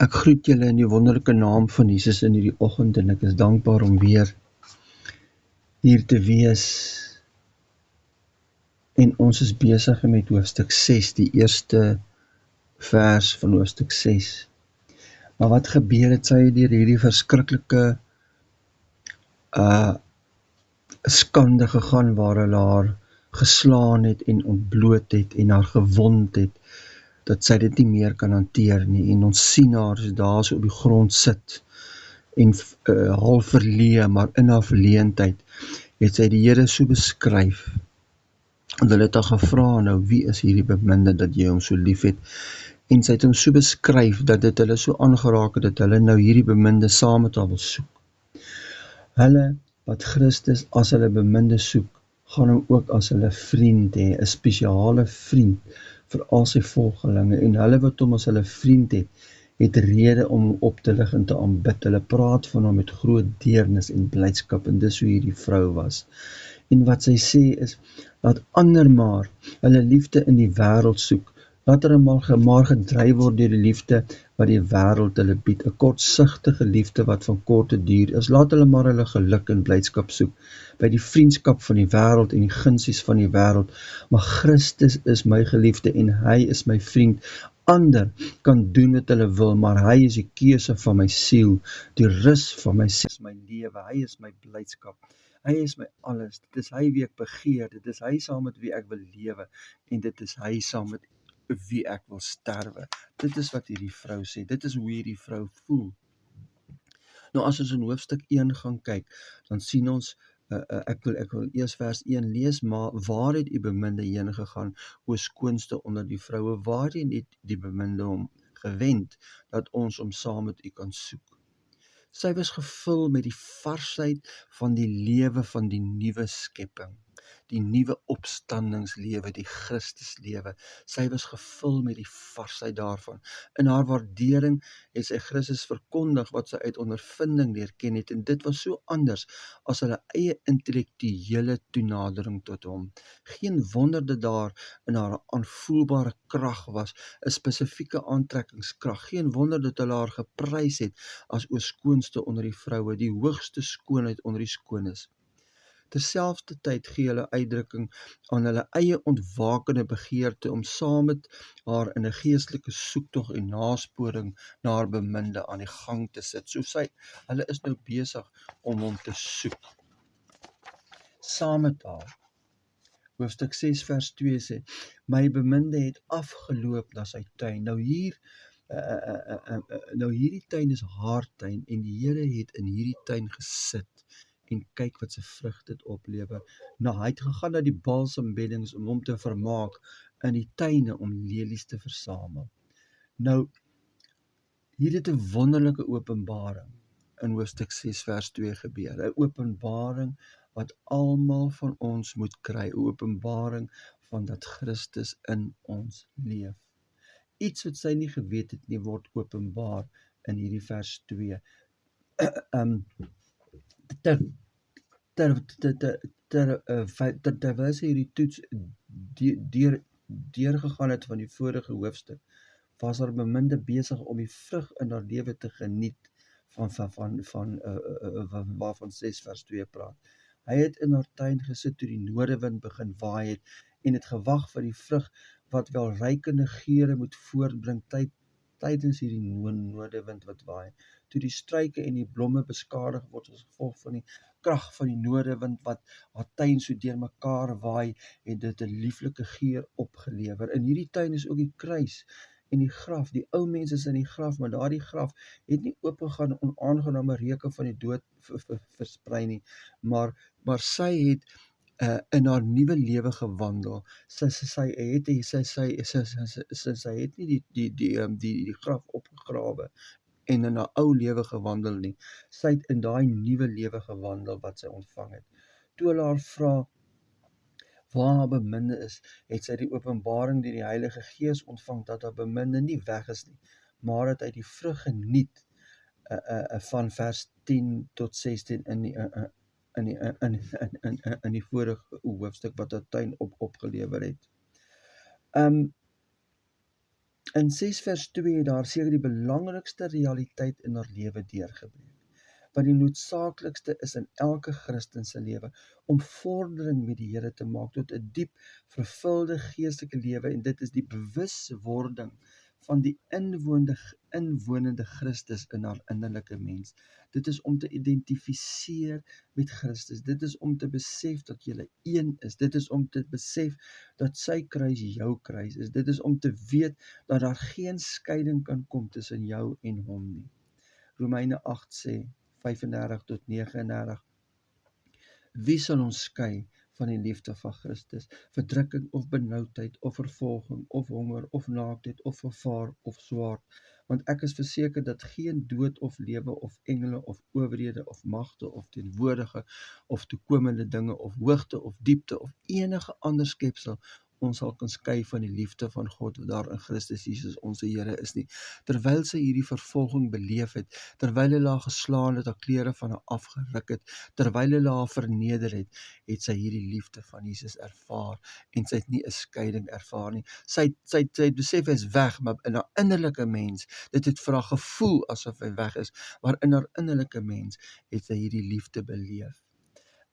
Ek groet julle in die wonderlike naam van Jesus in hierdie oggend en ek is dankbaar om weer hier te wees. En ons is besig met hoofstuk 6, die eerste vers van hoofstuk 6. Maar wat gebeur het, sy deur hierdie verskriklike skande gegaan waar hulle haar geslaan het en ontbloot het en haar gewond het, dat sy dit nie meer kan hanteer nie. En ons sien haar so daar so op die grond sit en half verleë, maar in haar verleentheid het sy die Here so beskryf. En hulle het haar gevra, nou wie is hierdie beminde dat jy hom so lief het? En sy het hom so beskryf dat dit hulle so aangeraak het dat hulle nou hierdie beminde saam met haar wil soek. Hulle wat Christus as hulle beminde soek, gaan hom ook as hulle vriend hê, 'n spesiale vriend vir al sy volgelinge. En hulle wat hom as hulle vriend het rede om hom op te lig en te aanbid. Hulle praat van hom met groot deernis en blydskap, en dis hoe hierdie vrou was. En wat sy sê is, laat ander maar hulle liefde in die wêreld soek. Laat hulle maar gedryf word deur die liefde wat die wêreld hulle bied, 'n kortsigtige liefde wat van korte duur is. Laat hulle maar hulle geluk en blydskap soek by die vriendskap van die wêreld en die gunsies van die wêreld. Maar Christus is my geliefde en hy is my vriend. Ander kan doen wat hulle wil, maar hy is die keuse van my siel, die rus van my siel, my lewe. Hy is my blydskap. Hy is my alles. Dit is hy wie ek begeer. Dit is hy saam met wie ek wil lewe. En dit is hy saam met wie ek wil sterwe. Dit is wat hierdie vrou sê. Dit is hoe hierdie vrou voel. Nou as ons in hoofstuk 1 gaan kyk, dan sien ons, ek wil eers vers 1 lees, maar waar het die beminde heen gegaan, o skoonste onder die vroue, waarheen het die beminde hom gewend, dat ons hom saam met u kan soek? Sy was gevul met die varsheid van die lewe van die nuwe skepping, die nuwe opstandingslewe, die Christuslewe. Sy was gevul met die varsheid daarvan. In haar waardering het sy Christus verkondig wat sy uit ondervinding leer ken het, en dit was so anders as hulle eie intellektuele toenadering tot hom. Geen wonder dat daar in haar aanvoelbare krag was, 'n spesifieke aantrekkingskrag. Geen wonder dat hulle haar geprys het as o skoonste onder die vroue, die hoogste skoonheid onder die skoones. Terselfdertyd gee hulle uitdrukking aan hulle eie ontwakende begeerte om saam met haar in 'n geestelike soektog en nasporing na haar beminde aan die gang te sit. So hulle is nou besig om hom te soek. Saam met haar. Hoofstuk 6 vers 2 sê, my beminde het afgeloop na sy tuin. Nou hierdie tuin is haar tuin, en die Here het in hierdie tuin gesit en kyk wat sy vrugte het oplewer. Nou, hy het gegaan na die balsambeddings om hom te vermaak in die tuine om lelies te versamel. Nou, hier het 'n wonderlike openbaring in hoofstuk 6 vers 2 gebeur. 'n Openbaring wat almal van ons moet kry. 'n Openbaring van dat Christus in ons leef. Iets wat sy nie geweet het nie, word openbaar in hierdie vers 2. Terwyl sy hierdie toets deurgegaan het van die vorige hoofstuk, was haar beminde besig om die vrug in haar lewe te geniet waarvan 6 vers 2 praat. Hy het in haar tuin gesit toe die noordewind begin waai het en het gewag vir die vrug wat wel rykende geure moet voortbring tydens hierdie noordewind wat waai. Toe die struike en die blomme beskadig word as gevolg van die krag van die noordewind wat haar tuin so deurmekaar waai, het dit 'n lieflike geur opgelewer. In hierdie tuin is ook die kruis en die graf. Die ou mense is in die graf, maar daardie graf het nie oopgegaan en onaangename reuke van die dood versprei nie, maar sy het in haar nuwe lewe gewandel. Sy het nie die graf opgegrawe en in haar ou lewe gewandel nie. Sy het in daai nuwe lewe gewandel wat sy ontvang het. Toe hulle haar vra waar haar beminde is, het sy die openbaring deur die Heilige Gees ontvang dat haar beminde nie weg is nie, maar dat hy die vrug geniet van vers 10 tot 16 in die vorige hoofstuk wat haar tuin opgelewer het. In 6 vers 2 het daar seker die belangrikste realiteit in haar lewe deurgebreek. Wat die noodsaaklikste is in elke Christen se lewe, om vordering met die Here te maak tot 'n diep, vervulde geestelike lewe, en dit is die bewuswording van die inwonende Christus in haar innerlike mens. Dit is om te identifiseer met Christus. Dit is om te besef dat jy een is. Dit is om te besef dat sy kruis jou kruis is. Dit is om te weet dat daar geen skeiding kan kom tussen jou en hom nie. Romeine 8 sê, 35 tot 39, wie sal ons skei van die liefde van Christus? Verdrukking of benoudheid of vervolging of honger of naaktheid of gevaar of swaard. Want ek is verseker dat geen dood of lewe of engele of owerhede of magte of teenwoordige of toekomende dinge of hoogte of diepte of enige ander skepsel ons sal kan skei van die liefde van God wat daar in Christus Jesus onze Here is nie. Terwyl sy hierdie vervolging beleef het, terwyl hulle haar geslaan het, haar klere van haar afgeruk het, terwyl hulle haar verneder het, het sy hierdie liefde van Jesus ervaar, en sy het nie 'n skeiding ervaar nie. Sy het besef hy is weg, maar in haar innerlike mens, dit het vir haar gevoel asof hy weg is, maar in haar innerlike mens het sy hierdie liefde beleef.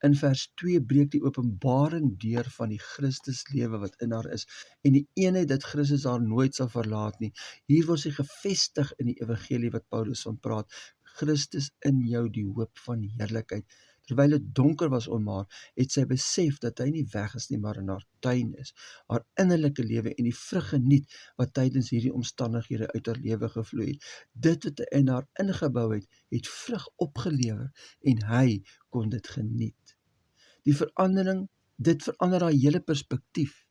In vers 2 breek die openbaring deur van die Christuslewe wat in haar is, en die eenheid dat Christus haar nooit sal verlaat nie. Hier word sy gevestig in die evangelie wat Paulus van praat. Christus in jou, die hoop van heerlikheid. Terwyl dit donker was om haar, het sy besef dat hy nie weg is nie, maar in haar tuin is. Haar innerlike lewe en die vrug geniet wat tydens hierdie omstandighede uit haar lewe gevloei het. Dit wat hy in haar ingebou het vrug opgelewer, en hy kon dit geniet. Dit verander haar hele perspektief,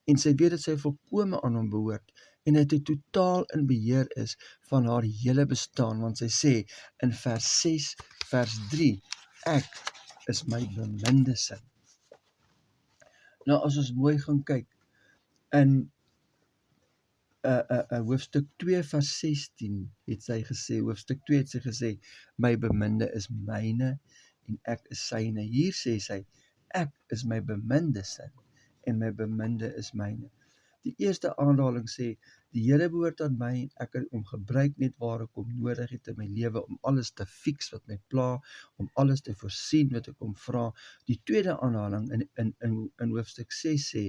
en sy weet dat sy volkome aan hom behoort, en dat hy totaal in beheer is van haar hele bestaan, want sy sê in vers 6, vers 3, ek is my beminde sin. Nou as ons mooi gaan kyk, in hoofstuk 2 vers 16 het sy gesê, hoofstuk 2 het sy gesê, my beminde is myne, en ek is syne. Hier sê sy, ek is my beminde sin, en my beminde is myne. Die eerste aanhaling sê, die Here behoort aan my, en ek kan hom gebruik net waar ek hom nodig het in my lewe, om alles te fix wat my pla, om alles te voorsien wat ek hom vra. Die tweede aanhaling in hoofstuk 6 sê,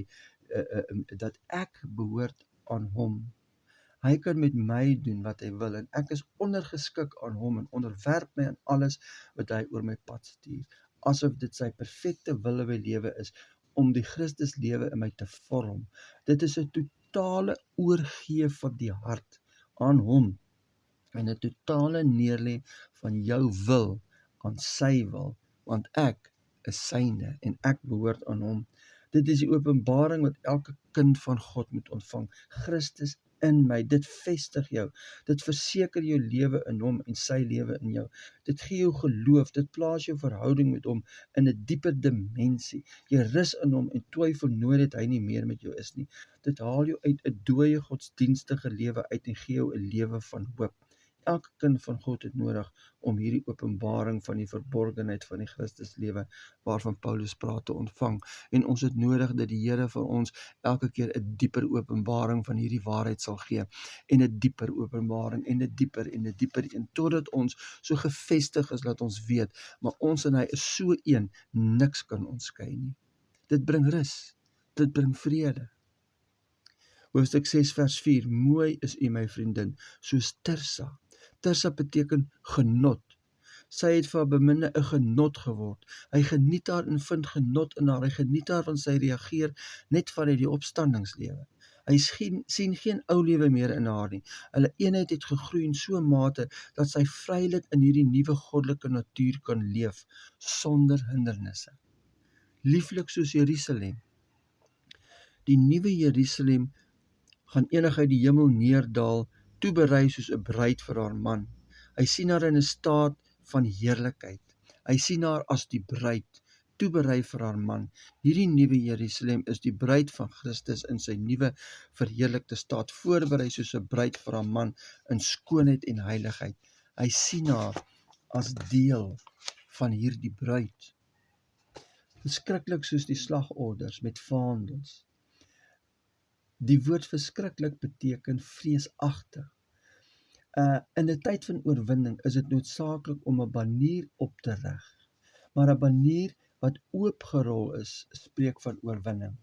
dat ek behoort aan hom. Hy kan met my doen wat hy wil, en ek is ondergeskik aan hom, en onderwerp my aan alles wat hy oor my pad stuur, asof dit sy perfekte wil in my lewe is, om die Christus lewe in my te vorm. Dit is 'n totale oorgee van die hart aan hom, en 'n totale neerlê van jou wil aan sy wil, want ek is syne, en ek behoort aan hom. Dit is die openbaring wat elke kind van God moet ontvang. Christus in my, dit vestig jou, dit verseker jou lewe in hom en sy lewe in jou. Dit gee jou geloof, dit plaas jou verhouding met hom in 'n dieper dimensie. Jy rus in hom en twyfel nooit dat hy nie meer met jou is nie. Dit haal jou uit 'n dooie godsdienstige lewe uit en gee jou 'n lewe van hoop. Elke kind van God het nodig om hierdie openbaring van die verborgenheid van die Christuslewe waarvan Paulus praat te ontvang. En ons het nodig dat die Here vir ons elke keer 'n dieper openbaring van hierdie waarheid sal gee, en 'n dieper openbaring, en 'n dieper, en totdat ons so gevestig is dat ons weet, maar ons en hy is so een, niks kan ons skei nie. Dit bring rus, dit bring vrede. Hoofstuk 6 vers 4, mooi is u my vriendin, soos Tirsa. Tirsa beteken genot. Sy het vir haar beminde 'n genot geword. Hy geniet haar en vind genot in haar. Hy geniet haar want sy reageer net vanuit die opstandingslewe. Hy sien geen ou lewe meer in haar nie. Hulle eenheid het gegroei in so 'n mate dat sy vrylik in hierdie nuwe goddelike natuur kan leef sonder hindernisse. Lieflik soos Jerusalem. Die nuwe Jerusalem gaan eendag uit die hemel neerdaal, toeberei soos 'n bruid vir haar man. Hy sien haar in 'n staat van heerlikheid. Hy sien haar as die bruid, toeberei vir haar man. Hierdie nuwe Jerusalem is die bruid van Christus in sy nuwe verheerlikte staat, voorberei soos 'n bruid vir haar man in skoonheid en heiligheid. Hy sien haar as deel van hierdie bruid. Verskriklik soos die slagorders met vaandels. Die woord verskriklik beteken vreesagtig. In 'n tyd van oorwinning is dit noodsaaklik om 'n banier op te rig, maar 'n banier wat oopgerol is, spreek van oorwinning.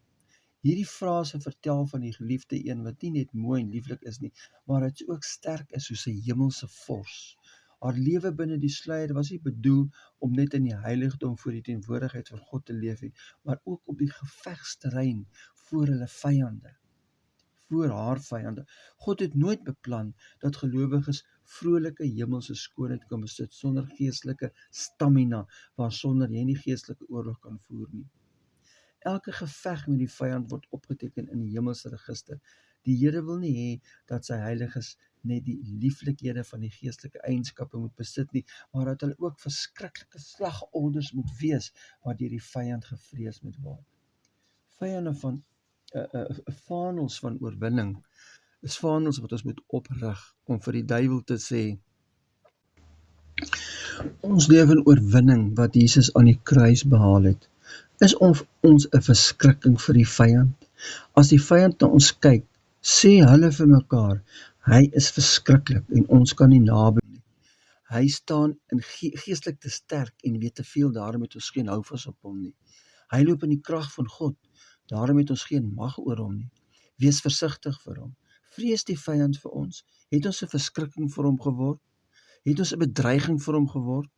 Hierdie frase vertel van die geliefde een wat nie net mooi en lieflik is nie, maar wat ook sterk is soos 'n hemelse vors. Haar lewe binne die sluier was nie bedoel om net in die heiligdom voor die teenwoordigheid van God te leef nie, maar ook op die gevegsterrein voor hulle vyande, voor haar vyande. God het nooit beplan dat gelowiges vrolike hemelse skoonheid kan besit sonder geestelike stamina, waarsonder jy nie geestelike oorlog kan voer nie. Elke geveg met die vyand word opgeteken in die hemelse register. Die Here wil nie hê dat sy heiliges net die lieflikhede van die geestelike eienskappe moet besit nie, maar dat hulle ook verskriklike slagorders moet wees, waardeur die vyand gevrees moet word. Vyande van vaandels van oorwinning is vaandels wat ons moet oprig om vir die duiwel te sê, ons lewe in oorwinning wat Jesus aan die kruis behaal het. Is ons 'n verskrikking vir die vyand? As die vyand na ons kyk, sê hulle vir mekaar, hy is verskriklik en ons kan nie naby nie. Hy staan in geestelik te sterk en weet te veel, daarom het ons geen houvas op hom nie. Hy loop in die krag van God, daarom het ons geen mag oor hom nie. Wees versigtig vir hom. Vrees die vyand vir ons? Het ons 'n verskrikking vir hom geword? Het ons 'n bedreiging vir hom geword?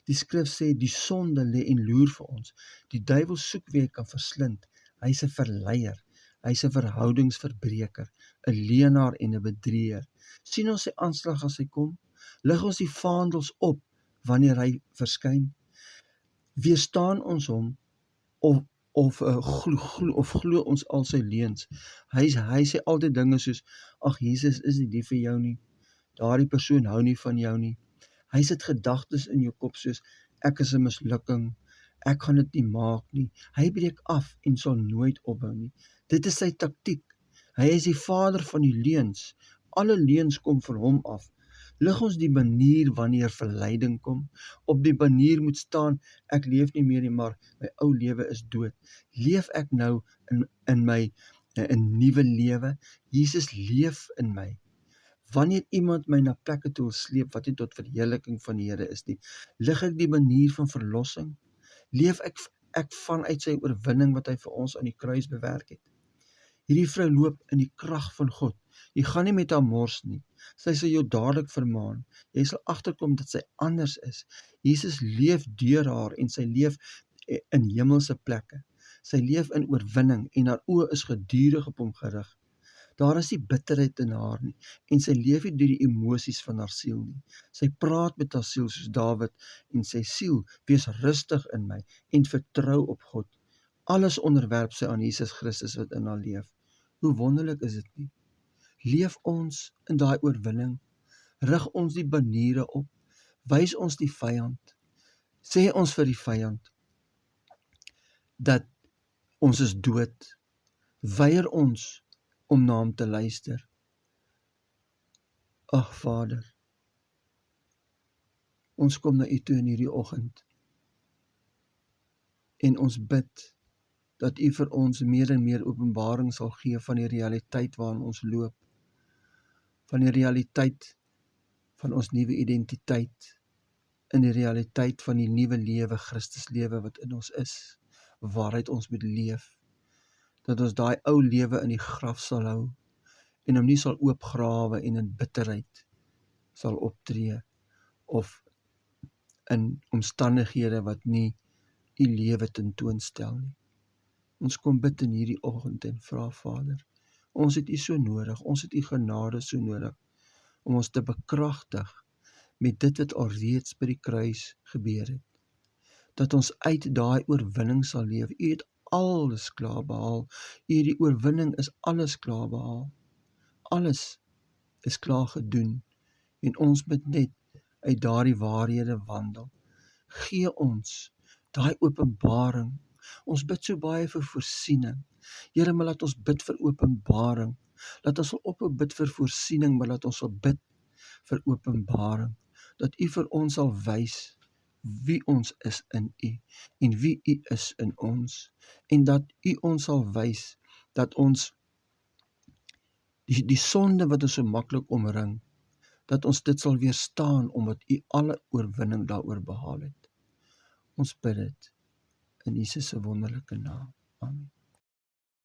Die skrif sê, die sonde lê en loer vir ons. Die duiwel soek wie hy kan verslind. Hy's 'n verleier, hy's 'n verhoudingsverbreker, 'n leienaar en 'n bedrieger. Sien ons sy aanslag as hy kom? Lig ons die vaandels op wanneer hy verskyn? Weerstaan ons hom of glo ons al sy leuns? Hy sê altyd dinge soos, ag Jesus is nie lief vir jou nie, daardie persoon hou nie van jou nie. Hy sit gedagtes in jou kop soos, ek is 'n mislukking, ek gaan dit nie maak nie. Hy breek af en sal nooit ophou nie. Dit is sy taktiek. Hy is die vader van die leuns. Alle leuns kom van hom af. Lig ons die banier wanneer verleiding kom. Op die banier moet staan, ek leef nie meer nie, maar my ou lewe is dood. Leef ek nou in my 'n nuwe lewe? Jesus leef in my. Wanneer iemand my na plekke toe wil sleep wat nie tot verheerliking van die Here is nie, lig ek die banier van verlossing? Leef ek vanuit sy oorwinning wat hy vir ons aan die kruis bewerk het? Hierdie vrou loop in die krag van God. Jy gaan nie met haar mors nie. Sy sal jou dadelik vermaan. Jy sal agterkom dat sy anders is. Jesus leef deur haar en sy leef in hemelse plekke. Sy leef in oorwinning en haar oë is gedurig op hom gerig. Daar is nie bitterheid in haar nie, en sy leef nie deur die emosies van haar siel nie. Sy praat met haar siel soos Dawid, en sy siel, wees rustig in my, en vertrou op God. Alles onderwerp sy aan Jesus Christus wat in haar leef. Hoe wonderlik is dit nie? Leef ons in daai oorwinning, rig ons die baniere op, wys ons die vyand, sê ons vir die vyand, dat ons is dood, weier ons om na hom te luister. Ag Vader, ons kom na U toe in hierdie oggend en ons bid dat U vir ons meer en meer openbaring sal gee van die realiteit waarin ons loop, van die realiteit van ons nuwe identiteit, in die realiteit van die nuwe lewe, Christus lewe wat in ons is, waaruit ons moet leef, dat ons daai ou lewe in die graf sal hou, en hom nie sal oopgrawe en in bitterheid sal optree, of in omstandighede wat nie U lewe tentoonstel nie. Ons kom bid in hierdie oggend en vra Vader, ons het U so nodig, ons het U genade so nodig, om ons te bekragtig met dit wat alreeds by die kruis gebeur het, dat ons uit daai oorwinning sal leef. U het alles klaar behaal, die oorwinning is alles klaar behaal, alles is klaar gedoen, en ons moet net uit daardie waarhede wandel. Gee ons daai openbaring. Ons bid so baie vir voorsiening. Here, maar laat ons bid vir openbaring. Laat ons ophou bid vir voorsiening, maar laat ons sal bid vir openbaring. Dat U vir ons sal wys wie ons is in U en wie U is in ons. En dat U ons sal wys dat ons die sonde wat ons so maklik omring, dat ons dit sal weerstaan, omdat U alle oorwinning daaroor behaal het. Ons bid dit in Jesus se wonderlike naam. Amen.